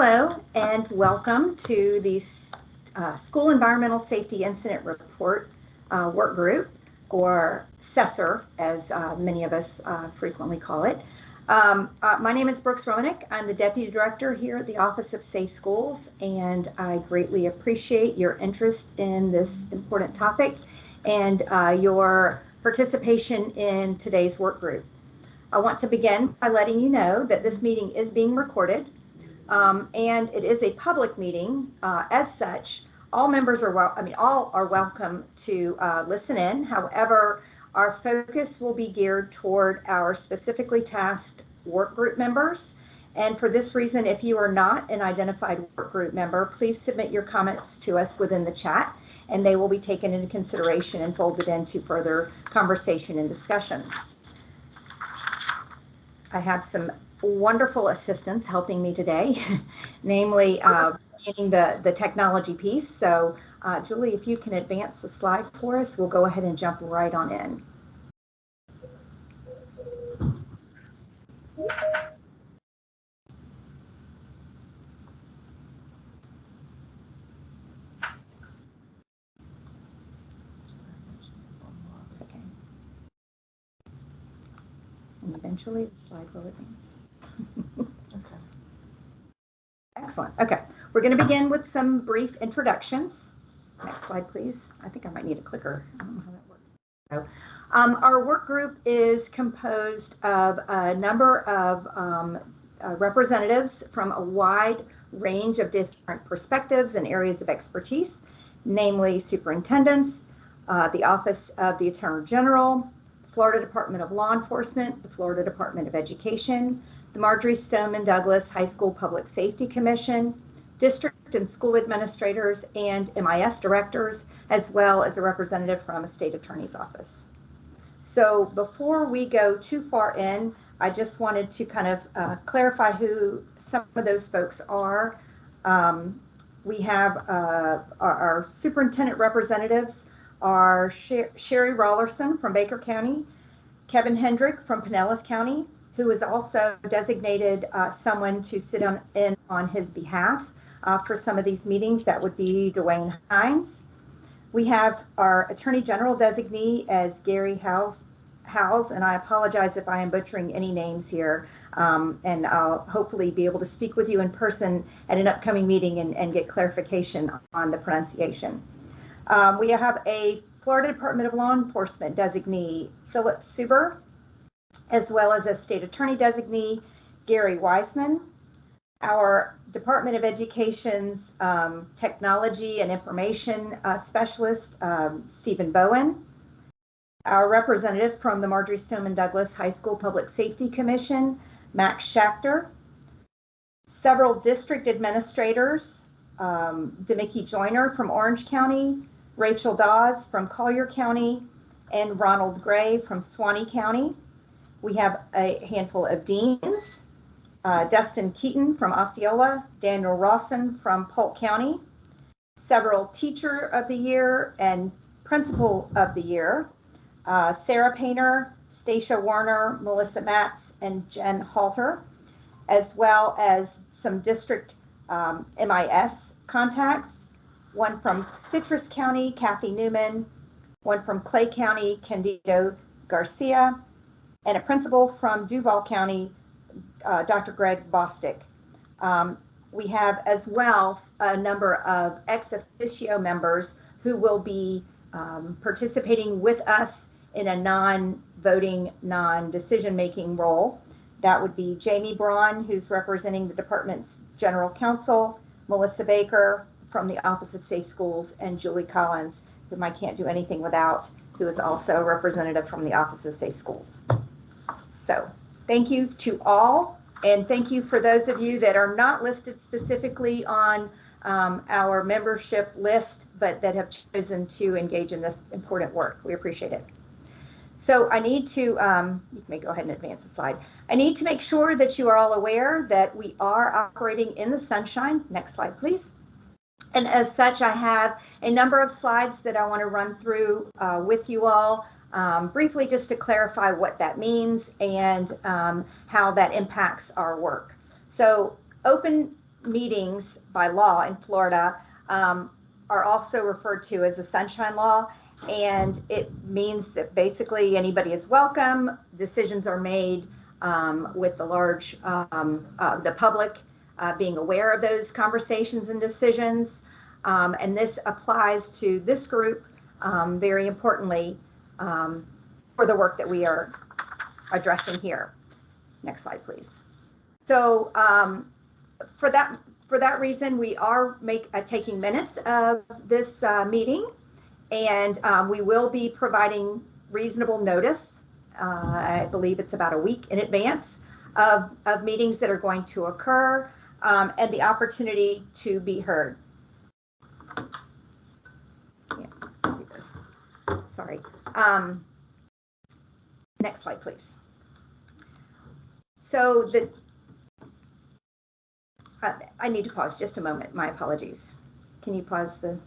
Hello and welcome to the School Environmental Safety Incident Report Work Group, or SESIR, as many of us frequently call it. My name is Brooks Romanek. I'm the Deputy Director here at the Office of Safe Schools, and I greatly appreciate your interest in this important topic and your participation in today's work group. I want to begin by letting you know that this meeting is being recorded. And it is a public meeting. As such, all members are all are welcome to listen in. However, our focus will be geared toward our specifically tasked work group members. And for this reason, if you are not an identified work group member, please submit your comments to us within the chat, and they will be taken into consideration and folded into further conversation and discussion. I have some wonderful assistants helping me today, namely the technology piece. So Julie, if you can advance the slide for us, we'll go ahead and jump right on in. Okay. And eventually the slide will advance. Okay. Excellent. Okay, we're going to begin with some brief introductions. Next slide, please. I think I might need a clicker. I don't know how that works. So, our work group is composed of a number of representatives from a wide range of different perspectives and areas of expertise, namely superintendents, the Office of the Attorney General, the Florida Department of Law Enforcement, the Florida Department of Education, the Marjorie Stoneman Douglas High School Public Safety Commission, district and school administrators, and MIS directors, as well as a representative from a state attorney's office. So before we go too far in, I just wanted to kind of clarify who some of those folks are. We have our superintendent representatives are Sherry Rollerson from Baker County, Kevin Hendrick from Pinellas County, who is also designated someone to sit in on his behalf for some of these meetings. That would be Dwayne Hines. We have our Attorney General designee as Gary Howes, and I apologize if I am butchering any names here, and I'll hopefully be able to speak with you in person at an upcoming meeting and get clarification on the pronunciation. We have a Florida Department of Law Enforcement designee, Philip Suber, as well as a state attorney designee, Gary Wiseman. Our Department of Education's technology and information specialist, Stephen Bowen. Our representative from the Marjorie Stoneman Douglas High School Public Safety Commission, Max Schachter. Several district administrators, Demicky Joyner from Orange County, Rachel Dawes from Collier County, and Ronald Gray from Suwannee County. We have a handful of deans, Dustin Keaton from Osceola, Daniel Rawson from Polk County, several Teacher of the Year and Principal of the Year, Sarah Painter, Stacia Warner, Melissa Matz, and Jen Halter, as well as some district MIS contacts, one from Citrus County, Kathy Newman, one from Clay County, Candido Garcia, and a principal from Duval County, Dr. Greg Bostick. We have as well a number of ex officio members who will be participating with us in a non-voting, non-decision-making role. That would be Jamie Braun, who's representing the department's general counsel, Melissa Baker from the Office of Safe Schools, and Julie Collins, whom I can't do anything without, who is also a representative from the Office of Safe Schools. So thank you to all, and thank you for those of you that are not listed specifically on our membership list, but that have chosen to engage in this important work. We appreciate it. So I need to, you may go ahead and advance the slide. I need to make sure that you are all aware that we are operating in the sunshine. Next slide, please. And as such, I have a number of slides that I want to run through with you all briefly, just to clarify what that means and how that impacts our work. So open meetings by law in Florida are also referred to as the Sunshine Law, and it means that basically anybody is welcome. Decisions are made with the the public being aware of those conversations and decisions, and this applies to this group very importantly for the work that we are addressing here. Next slide, please. So for that reason, we are taking minutes of this meeting, and we will be providing reasonable notice. I believe it's about a week in advance of meetings that are going to occur, and the opportunity to be heard. Can't do this. Sorry. Next slide, please. So I need to pause just a moment. My apologies. Can you pause the?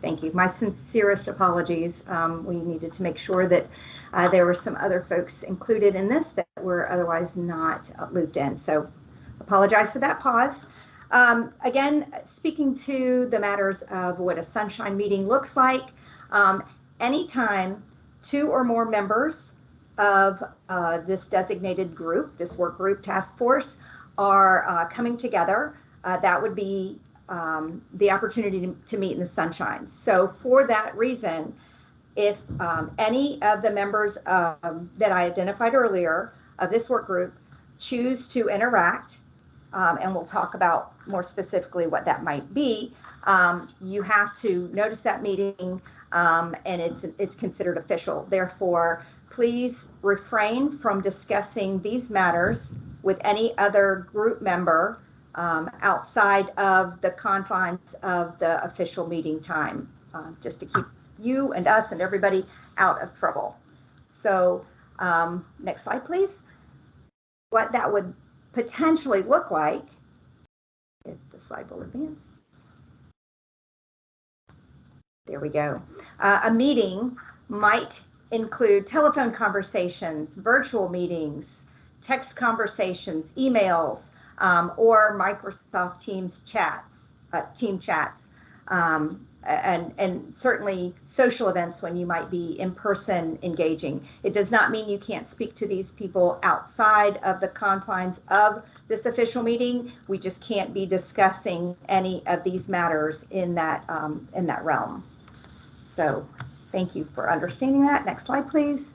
Thank you. My sincerest apologies. We needed to make sure that there were some other folks included in this that were otherwise not looped in. So apologize for that pause. Again, speaking to the matters of what a sunshine meeting looks like, anytime 2 or more members of this designated group, this work group task force, are coming together, that would be the opportunity to meet in the sunshine. So for that reason, if any of the members that I identified earlier of this work group choose to interact, and we'll talk about more specifically what that might be, you have to notice that meeting, and it's considered official. Therefore, please refrain from discussing these matters with any other group member outside of the confines of the official meeting time, just to keep you and us and everybody out of trouble. So next slide, please. What that would potentially look like, if the slide will advance. There we go. A meeting might include telephone conversations, virtual meetings, text conversations, emails, or Microsoft Teams chats, team chats, and certainly social events when you might be in person engaging. It does not mean you can't speak to these people outside of the confines of this official meeting. We just can't be discussing any of these matters in that realm. So thank you for understanding that. Next slide, please.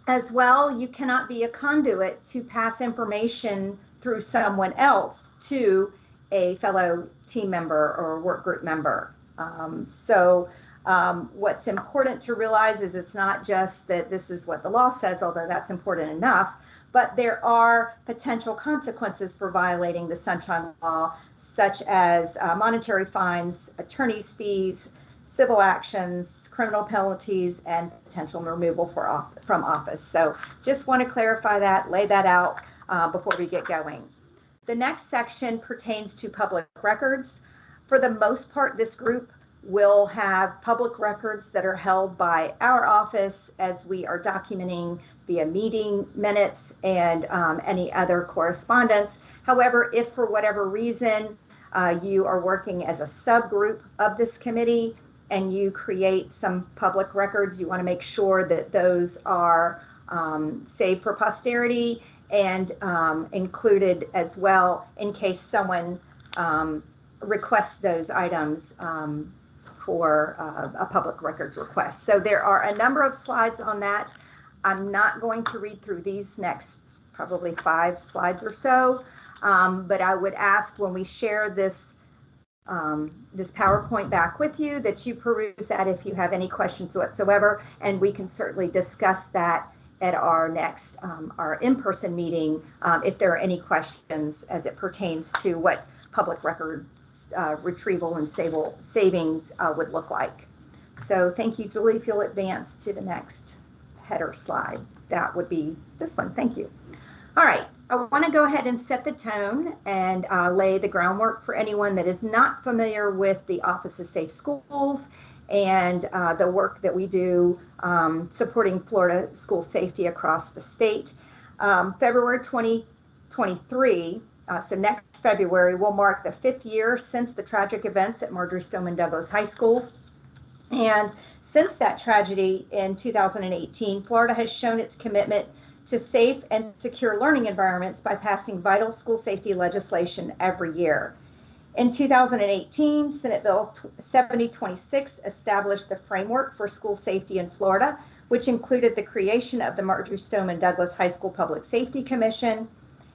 As well, you cannot be a conduit to pass information through someone else to a fellow team member or work group member. What's important to realize is it's not just that this is what the law says, although that's important enough, but there are potential consequences for violating the Sunshine Law, such as monetary fines, attorney's fees, civil actions, criminal penalties, and potential removal from office. So just want to clarify that, lay that out before we get going. The next section pertains to public records. For the most part, this group will have public records that are held by our office as we are documenting via meeting minutes and any other correspondence. However, if for whatever reason you are working as a subgroup of this committee and you create some public records, you want to make sure that those are saved for posterity and included as well in case someone requests those items for a public records request. So there are a number of slides on that. I'm not going to read through these next probably 5 slides or so, but I would ask when we share this PowerPoint back with you that you peruse that if you have any questions whatsoever, and we can certainly discuss that at our next our in-person meeting if there are any questions as it pertains to what public records retrieval and savings would look like. So thank you, Julie. If you'll advance to the next header slide, that would be this one. Thank you. All right, I want to go ahead and set the tone and lay the groundwork for anyone that is not familiar with the Office of Safe Schools and the work that we do supporting Florida school safety across the state. February 2023, so next February, will mark the 5th year since the tragic events at Marjory Stoneman Douglas High School. And since that tragedy in 2018, Florida has shown its commitment to safe and secure learning environments by passing vital school safety legislation every year. In 2018, Senate Bill 7026 established the framework for school safety in Florida, which included the creation of the Marjory Stoneman Douglas High School Public Safety Commission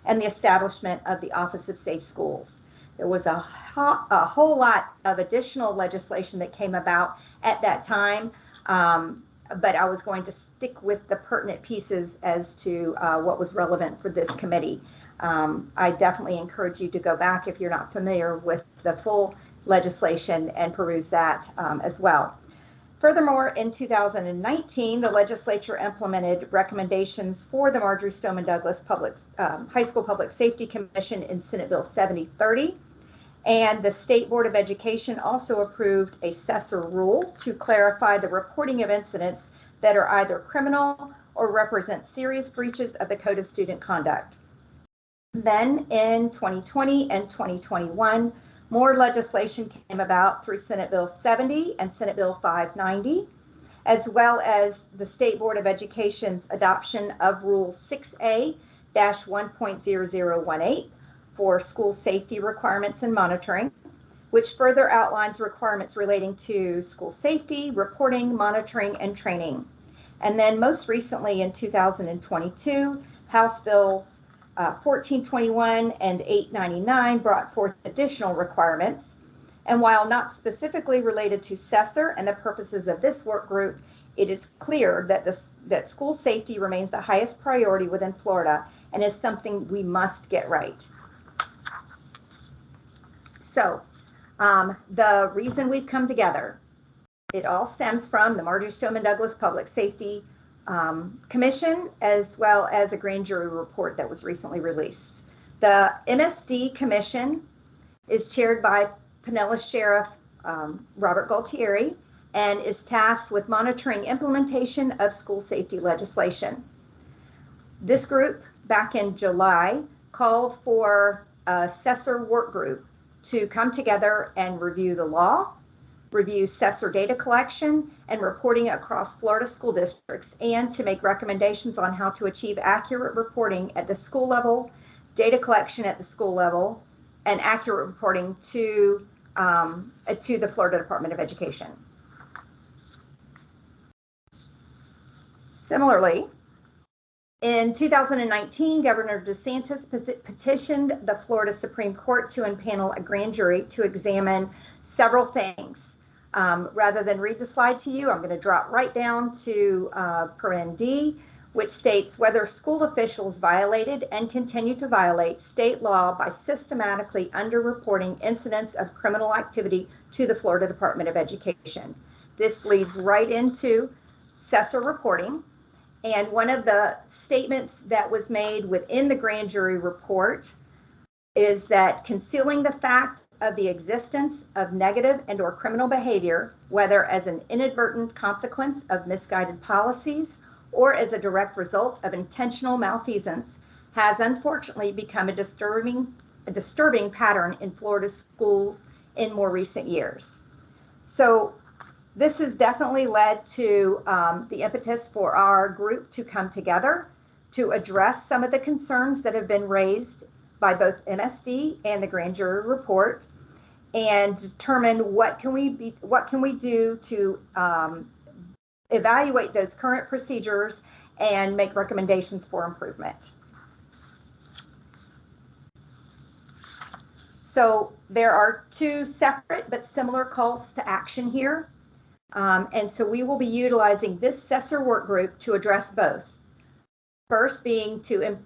and the establishment of the Office of Safe Schools. There was a whole lot of additional legislation that came about at that time, but I was going to stick with the pertinent pieces as to what was relevant for this committee. I definitely encourage you to go back if you're not familiar with the full legislation and peruse that as well. Furthermore, in 2019, the legislature implemented recommendations for the Marjory Stoneman Douglas High School Public Safety Commission in Senate Bill 7030. And the State Board of Education also approved a SESIR rule to clarify the reporting of incidents that are either criminal or represent serious breaches of the Code of Student Conduct. Then in 2020 and 2021, more legislation came about through Senate Bill 70 and Senate Bill 590, as well as the State Board of Education's adoption of Rule 6A-1.0018 for school safety requirements and monitoring, which further outlines requirements relating to school safety, reporting, monitoring, and training. And then most recently in 2022, House Bills 1421 and 899 brought forth additional requirements. And while not specifically related to SESIR and the purposes of this work group, it is clear that school safety remains the highest priority within Florida and is something we must get right. So the reason we've come together, it all stems from the Marjory Stoneman Douglas Public Safety Commission, as well as a grand jury report that was recently released. The MSD Commission is chaired by Pinellas Sheriff Robert Galtieri and is tasked with monitoring implementation of school safety legislation. This group, back in July, called for a SESIR work group to come together and review the law, review SESIR data collection and reporting across Florida school districts, and to make recommendations on how to achieve accurate reporting at the school level, data collection at the school level, and accurate reporting to the Florida Department of Education. Similarly, in 2019, Governor DeSantis petitioned the Florida Supreme Court to impanel a grand jury to examine several things. Rather than read the slide to you, I'm going to drop right down to paren D, which states whether school officials violated and continue to violate state law by systematically underreporting incidents of criminal activity to the Florida Department of Education. This leads right into SESIR reporting. And one of the statements that was made within the grand jury report is that concealing the fact of the existence of negative and or criminal behavior, whether as an inadvertent consequence of misguided policies or as a direct result of intentional malfeasance, has unfortunately become a disturbing pattern in Florida schools in more recent years. So this has definitely led to the impetus for our group to come together to address some of the concerns that have been raised by both MSD and the grand jury report, and determine what can we do to evaluate those current procedures and make recommendations for improvement. So there are two separate but similar calls to action here. And so we will be utilizing this SESIR work group to address both. First being to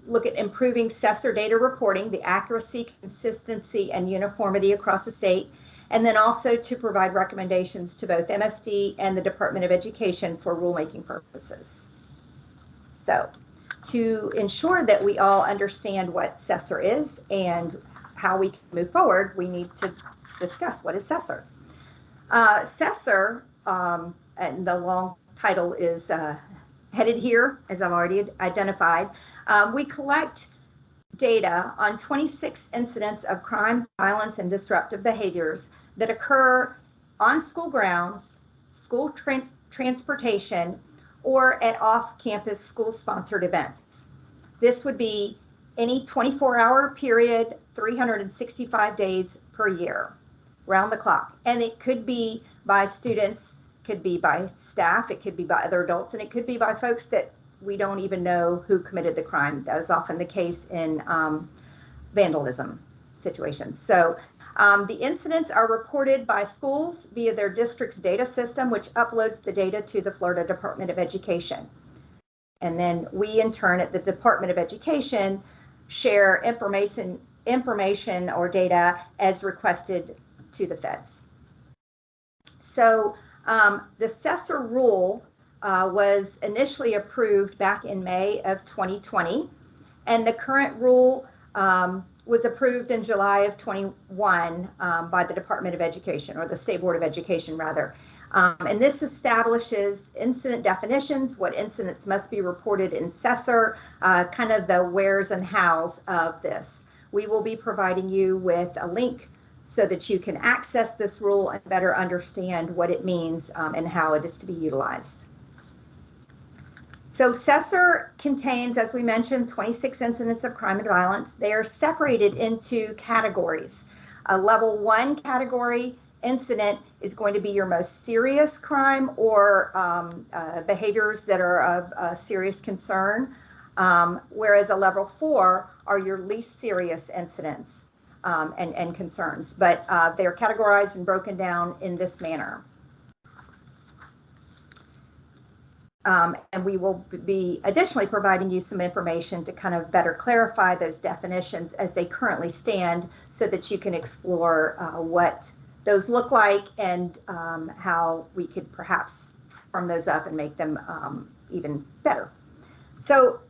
look at improving SESIR data reporting, the accuracy, consistency, and uniformity across the state, and then also to provide recommendations to both MSD and the Department of Education for rulemaking purposes. So to ensure that we all understand what SESIR is and how we can move forward, we need to discuss what is SESIR. SESIR, and the long title is headed here, as I've already identified. We collect data on 26 incidents of crime, violence, and disruptive behaviors that occur on school grounds, school transportation, or at off-campus school-sponsored events. This would be any 24-hour period, 365 days per year, round the clock. And it could be by students, could be by staff, it could be by other adults, and it could be by folks that we don't even know who committed the crime. That is often the case in vandalism situations. So the incidents are reported by schools via their district's data system, which uploads the data to the Florida Department of Education. And then we, in turn, at the Department of Education, share information or data as requested to the feds. So the SESIR rule was initially approved back in May of 2020, and the current rule was approved in July of 21 by the Department of Education, or the State Board of Education rather. And this establishes incident definitions, what incidents must be reported in SESIR, kind of the wheres and hows of this. We will be providing you with a link so that you can access this rule and better understand what it means and how it is to be utilized. So SESIR contains, as we mentioned, 26 incidents of crime and violence. They are separated into categories. A level 1 category incident is going to be your most serious crime or behaviors that are of serious concern, whereas a level 4 are your least serious incidents and concerns. But they're categorized and broken down in this manner. And we will be additionally providing you some information to kind of better clarify those definitions as they currently stand, so that you can explore what those look like and how we could perhaps firm those up and make them even better. So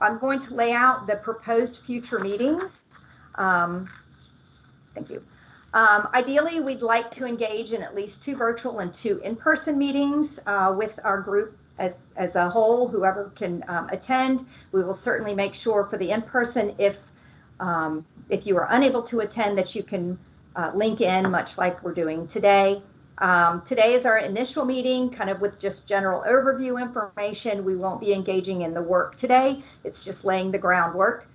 I'm going to lay out the proposed future meetings. Thank you. Ideally, we'd like to engage in at least 2 virtual and 2 in-person meetings with our group as a whole, whoever can attend. We will certainly make sure for the in-person, if you are unable to attend, that you can link in, much like we're doing today. Today is our initial meeting, kind of with just general overview information. We won't be engaging in the work today. It's just laying the groundwork.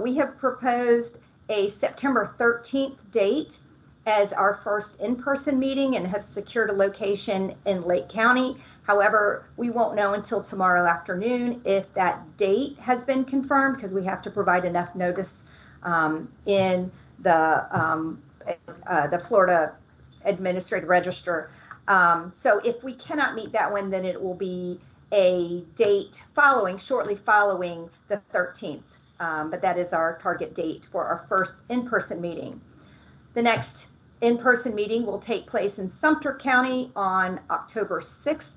We have proposed a September 13th date as our first in-person meeting and have secured a location in Lake County. However, we won't know until tomorrow afternoon if that date has been confirmed, because we have to provide enough notice in the Florida Administrative Register. So if we cannot meet that one, then it will be a date shortly following the 13th. But that is our target date for our first in-person meeting. The next in-person meeting will take place in Sumter County on October 6th.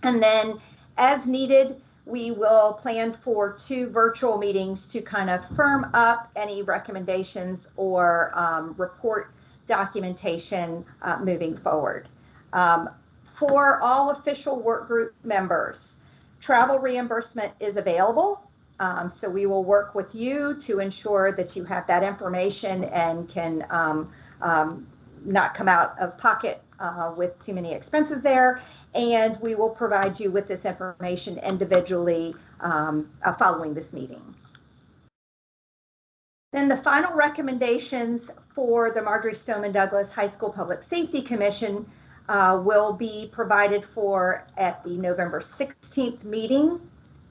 And then, as needed, we will plan for 2 virtual meetings to kind of firm up any recommendations or report documentation moving forward. For all official work group members, travel reimbursement is available. So we will work with you to ensure that you have that information and can not come out of pocket with too many expenses there. And we will provide you with this information individually following this meeting. Then the final recommendations for the Marjory Stoneman Douglas High School Public Safety Commission will be provided for at the November 16th meeting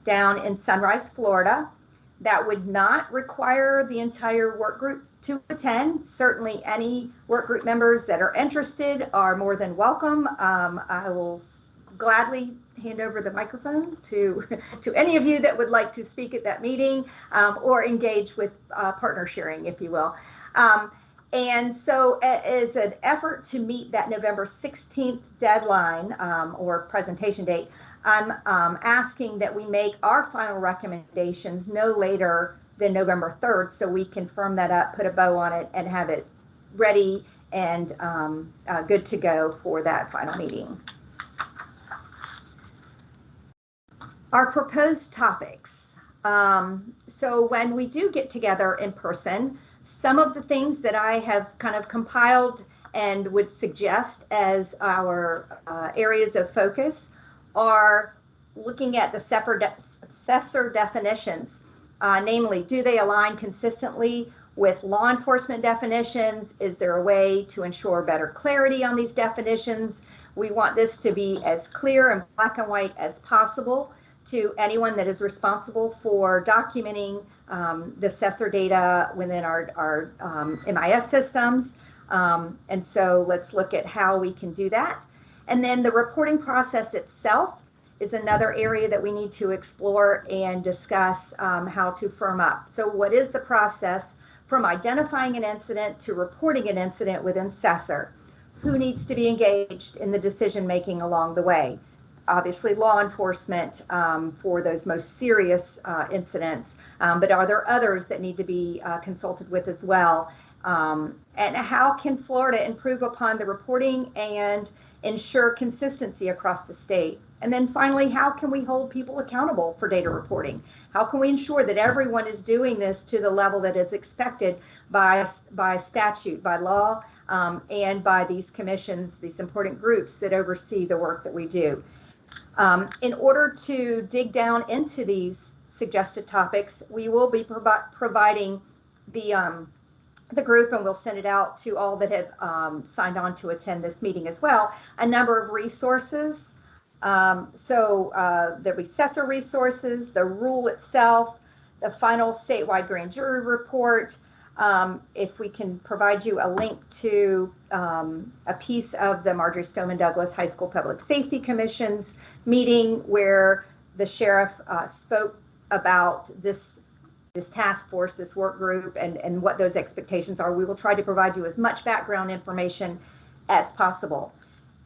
down in Sunrise, Florida. That would not require the entire work group to attend. Certainly any work group members that are interested are more than welcome. I will gladly hand over the microphone to any of you that would like to speak at that meeting or engage with partner sharing, if you will. And so as an effort to meet that November 16th deadline or presentation date, I'm asking that we make our final recommendations no later than November 3rd, so we can firm that up, put a bow on it, and have it ready and good to go for that final meeting. Our proposed topics. So when we do get together in person, some of the things that I have kind of compiled and would suggest as our areas of focus are looking at the SESIR definitions, namely, do they align consistently with law enforcement definitions? Is there a way to ensure better clarity on these definitions? We want this to be as clear and black and white as possible to anyone that is responsible for documenting the SESIR data within our MIS systems. And so let's look at how we can do that. And then the reporting process itself is another area that we need to explore and discuss how to firm up. So what is the process from identifying an incident to reporting an incident within SESIR? Who needs to be engaged in the decision-making along the way? Obviously law enforcement for those most serious incidents, but are there others that need to be consulted with as well? And how can Florida improve upon the reporting and ensure consistency across the state? And then finally, how can we hold people accountable for data reporting? How can we ensure that everyone is doing this to the level that is expected by statute, by law, and by these commissions, these important groups that oversee the work that we do? In order to dig down into these suggested topics, we will be providing the group, and we'll send it out to all that have signed on to attend this meeting as well, a number of resources. So there'll be SESIR resources, the rule itself, the final statewide grand jury report. If we can provide you a link to a piece of the Marjory Stoneman Douglas High School Public Safety Commission's meeting where the sheriff spoke about this task force, this work group, and what those expectations are. We will try to provide you as much background information as possible.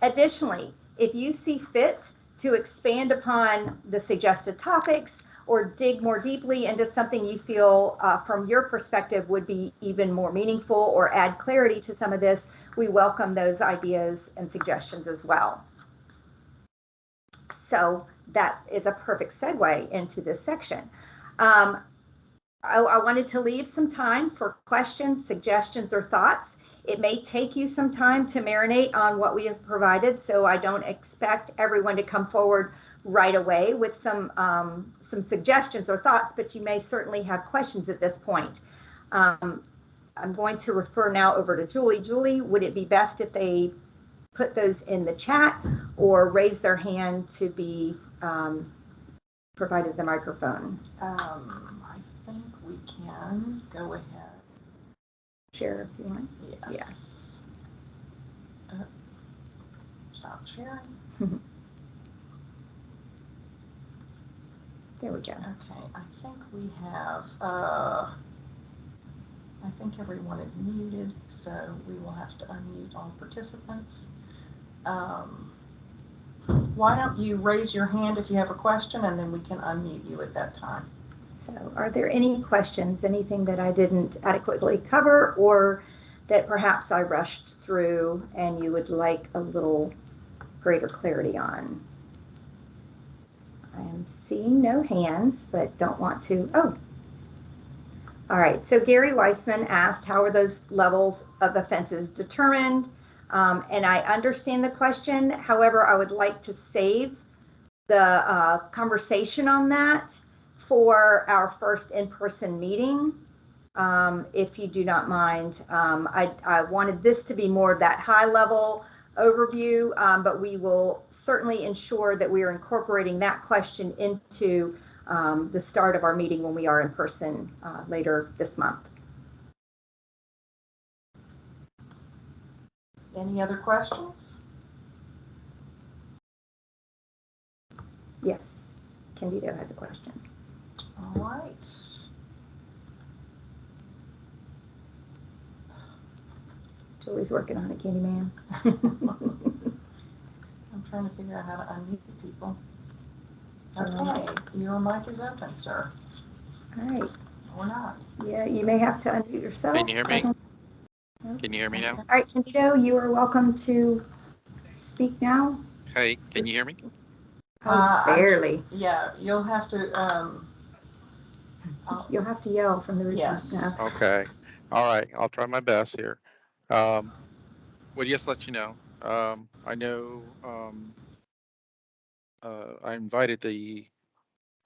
Additionally, if you see fit to expand upon the suggested topics or dig more deeply into something you feel from your perspective would be even more meaningful or add clarity to some of this, we welcome those ideas and suggestions as well. So that is a perfect segue into this section. I wanted to leave some time for questions, suggestions, or thoughts. It may take you some time to marinate on what we have provided, so I don't expect everyone to come forward right away with some suggestions or thoughts, but you may certainly have questions at this point. I'm going to refer now over to Julie. Julie, would it be best if they put those in the chat or raise their hand to be provided the microphone? I think we can go ahead. Share if you want. Yes. Yeah. Stop sharing. There we go. Okay, I think we have, I think everyone is muted, so we will have to unmute all participants. Why don't you raise your hand if you have a question, and then we can unmute you at that time. So are there any questions, anything that I didn't adequately cover or that perhaps I rushed through and you would like a little greater clarity on? I am seeing no hands, but don't want to. Oh, all right. So Gary Weissman asked, how are those levels of offenses determined? And I understand the question. However, I would like to save the conversation on that for our first in-person meeting, if you do not mind. I wanted this to be more of that high level overview, but we will certainly ensure that we are incorporating that question into the start of our meeting when we are in person later this month. Any other questions? Yes, Candido has a question. All right. Julie's working on it, Candyman. I'm trying to figure out how to unmute people. Okay, your mic is open, sir. All right. Or not. Yeah, you may have to unmute yourself. Can you hear me? Can you hear me now? All right, Candido, you are welcome to speak now. Hey, can you hear me? Oh, barely. Yeah, you'll have to. You'll have to yell from the roof. Yes. No. Okay. All right. I'll try my best here. Well, just let you know. I know I invited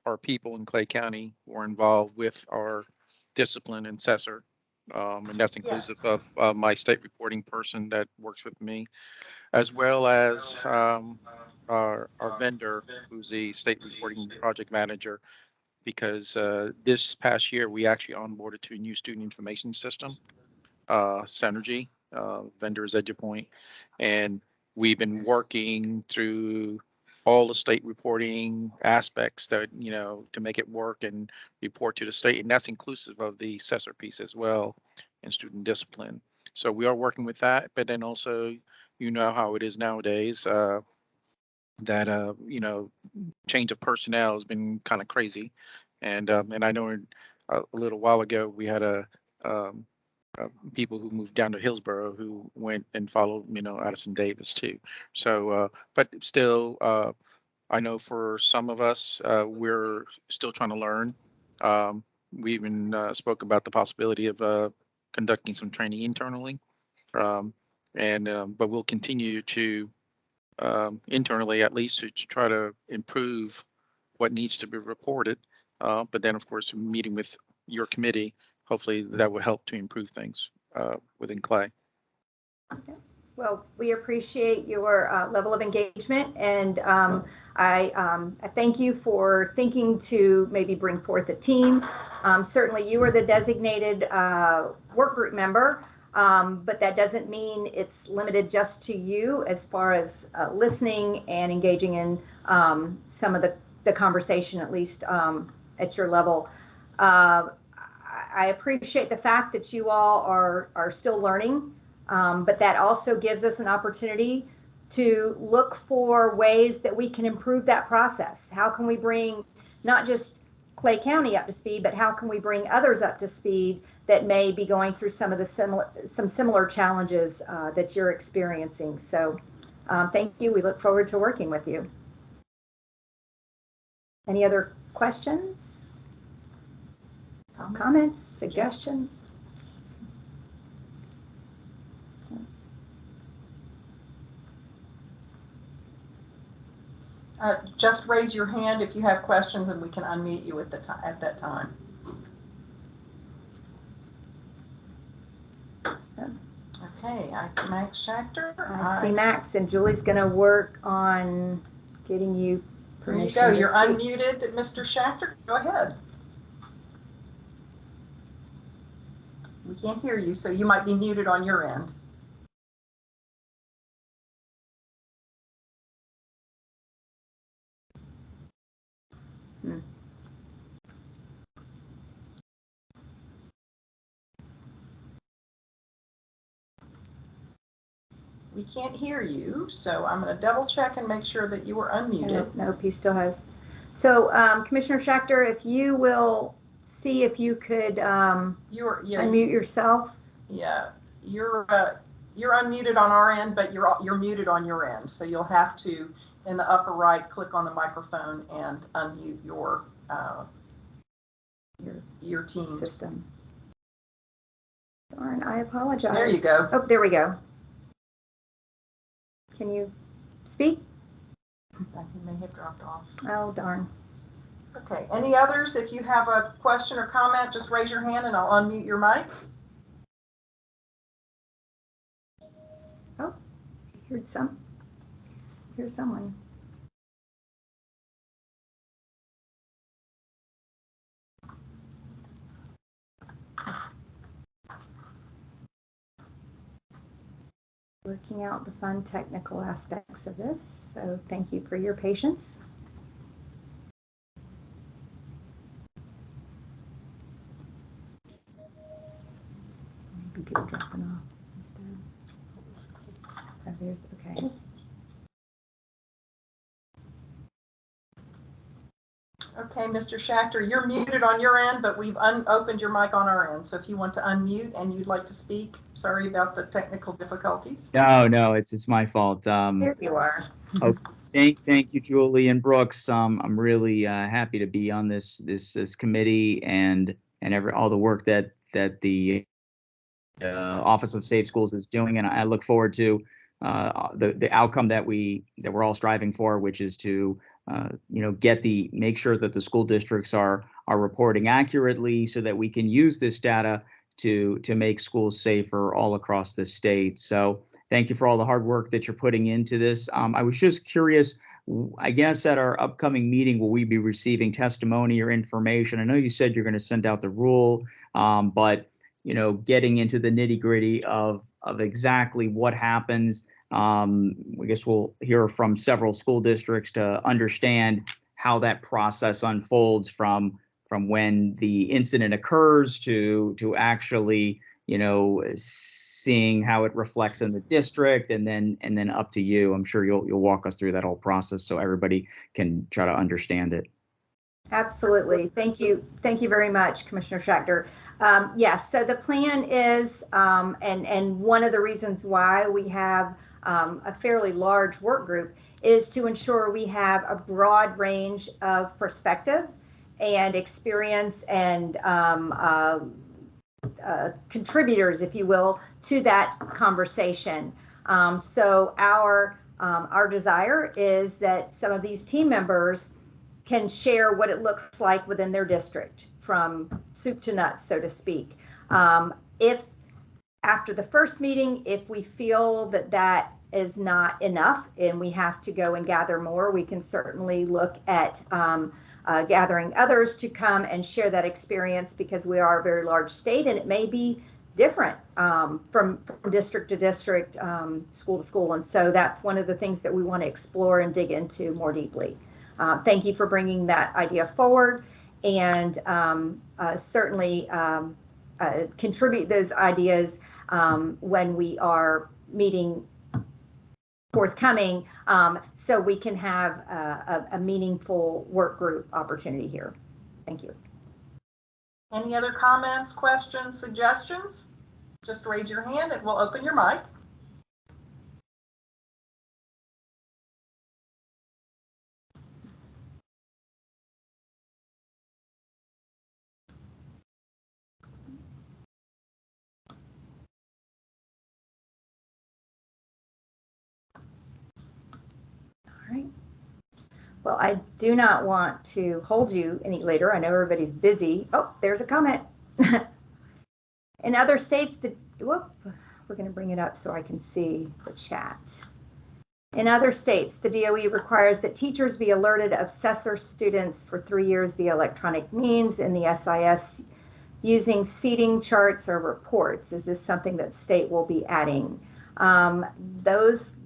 our people in Clay County who are involved with our discipline and SESIR. And that's inclusive Yes. of my state reporting person that works with me, as well as our vendor, who's the state reporting project manager, because this past year we actually onboarded to a new student information system, Synergy, vendor is EduPoint, and we've been working through all the state reporting aspects that, to make it work and report to the state, and that's inclusive of the SESIR piece as well and student discipline. So we are working with that, but then also, how it is nowadays, that change of personnel has been kind of crazy, and I know a little while ago we had um, people who moved down to Hillsborough who went and followed Addison Davis too. So but still, I know for some of us, we're still trying to learn. We even spoke about the possibility of conducting some training internally, and but we'll continue to internally, at least, to try to improve what needs to be reported. But then, of course, meeting with your committee, hopefully that will help to improve things within Clay. Well, we appreciate your level of engagement, and I thank you for thinking to maybe bring forth a team. Certainly, you are the designated work group member, but that doesn't mean it's limited just to you as far as listening and engaging in some of the conversation, at least at your level. I appreciate the fact that you all are still learning. But that also gives us an opportunity to look for ways that we can improve that process. How can we bring not just Clay County up to speed, but how can we bring others up to speed that may be going through some of the similar challenges that you're experiencing? So thank you. We look forward to working with you. Any other questions? Comments? Suggestions? Just raise your hand if you have questions, and we can unmute you at that time. Okay, I see Max Schachter. I see Max, and Julie's going to work on getting you permission. There you go. You're unmuted, Mr. Schachter. Go ahead. We can't hear you, so you might be muted on your end. We can't hear you, so I'm going to double check and make sure that you were unmuted. Nope, he still has. So Commissioner Schachter, if you will see if you could unmute yourself. Yeah, you're unmuted on our end, but you're muted on your end. So you'll have to, in the upper right, click on the microphone and unmute your team system. Darn, I apologize. There you go. Oh, there we go. Can you speak? He may have dropped off. Oh, darn. Okay, any others? If you have a question or comment, just raise your hand and I'll unmute your mic. Oh, Here's someone. Working out the fun technical aspects of this, so thank you for your patience. Maybe people dropping off instead. Oh, there's, okay. Okay, Mr. Schachter, you're muted on your end, but we've opened your mic on our end. So if you want to unmute and you'd like to speak, sorry about the technical difficulties. No, it's my fault. There you are. Okay, thank you, Julie and Brooks. I'm really happy to be on this committee and all the work that the Office of Safe Schools is doing, and I look forward to the outcome that we're all striving for, which is to make sure that the school districts are reporting accurately, so that we can use this data to make schools safer all across the state. So thank you for all the hard work that you're putting into this. I was just curious, I guess at our upcoming meeting, will we be receiving testimony or information? I know you said you're going to send out the rule, but getting into the nitty-gritty of exactly what happens. I guess we'll hear from several school districts to understand how that process unfolds from when the incident occurs to actually seeing how it reflects in the district, and then up to you. I'm sure you'll walk us through that whole process so everybody can try to understand it. Absolutely. Thank you very much, Commissioner Schachter. Yes, so the plan is, and one of the reasons why we have a fairly large work group is to ensure we have a broad range of perspective and experience and contributors, if you will, to that conversation. So our desire is that some of these team members can share what it looks like within their district, from soup to nuts, so to speak. If after the first meeting, if we feel that is not enough and we have to go and gather more, we can certainly look at gathering others to come and share that experience, because we are a very large state and it may be different from district to district, school to school. And so that's one of the things that we want to explore and dig into more deeply. Thank you for bringing that idea forward, and certainly contribute those ideas when we are meeting forthcoming, so we can have a meaningful work group opportunity here. Thank you. Any other comments, questions, suggestions? Just raise your hand and we'll open your mic. Well, I do not want to hold you any later. I know everybody's busy. Oh, there's a comment. In other states, we're going to bring it up so I can see the chat. In other states, the DOE requires that teachers be alerted of SESIR students for 3 years via electronic means in the SIS using seating charts or reports. Is this something that state will be adding?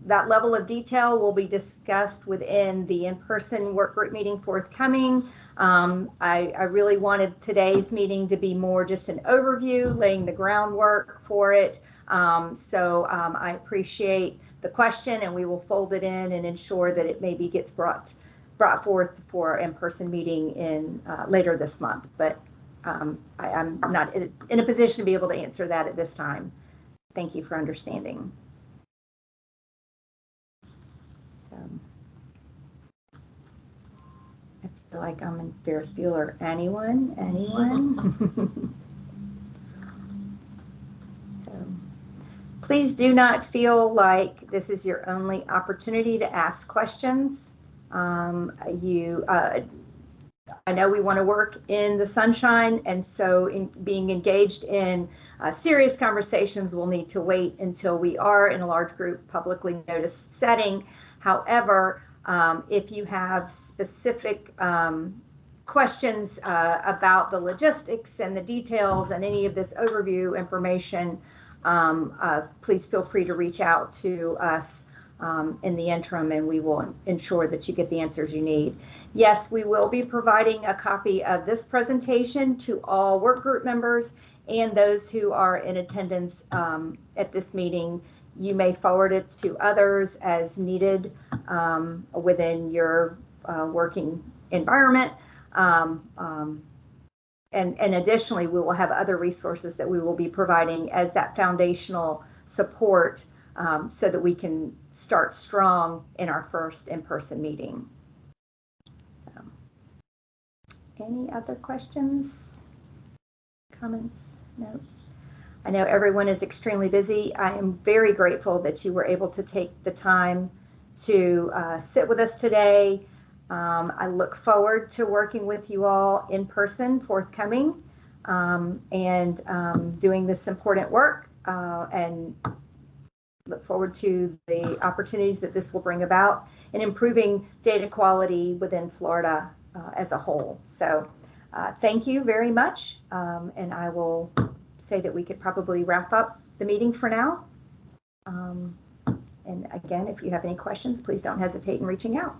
That level of detail will be discussed within the in-person work group meeting forthcoming. I really wanted today's meeting to be more just an overview, laying the groundwork for it. So I appreciate the question, and we will fold it in and ensure that it maybe gets brought forth for in-person meeting in later this month. But I'm not in a position to be able to answer that at this time. Thank you for understanding. So, I feel like I'm in Ferris Bueller. Anyone? So, please do not feel like this is your only opportunity to ask questions. I know we want to work in the sunshine, and so being engaged in serious conversations will need to wait until we are in a large group publicly noticed setting. However, if you have specific questions about the logistics and the details and any of this overview information, please feel free to reach out to us in the interim, and we will ensure that you get the answers you need. Yes, we will be providing a copy of this presentation to all work group members and those who are in attendance at this meeting. You may forward it to others as needed within your working environment. And additionally, we will have other resources that we will be providing as that foundational support so that we can start strong in our first in-person meeting. So, any other questions, comments? No. I know everyone is extremely busy. I am very grateful that you were able to take the time to sit with us today. I look forward to working with you all in person forthcoming and doing this important work, and look forward to the opportunities that this will bring about in improving data quality within Florida as a whole. So thank you very much, and I will say that we could probably wrap up the meeting for now. And again, if you have any questions, please don't hesitate in reaching out.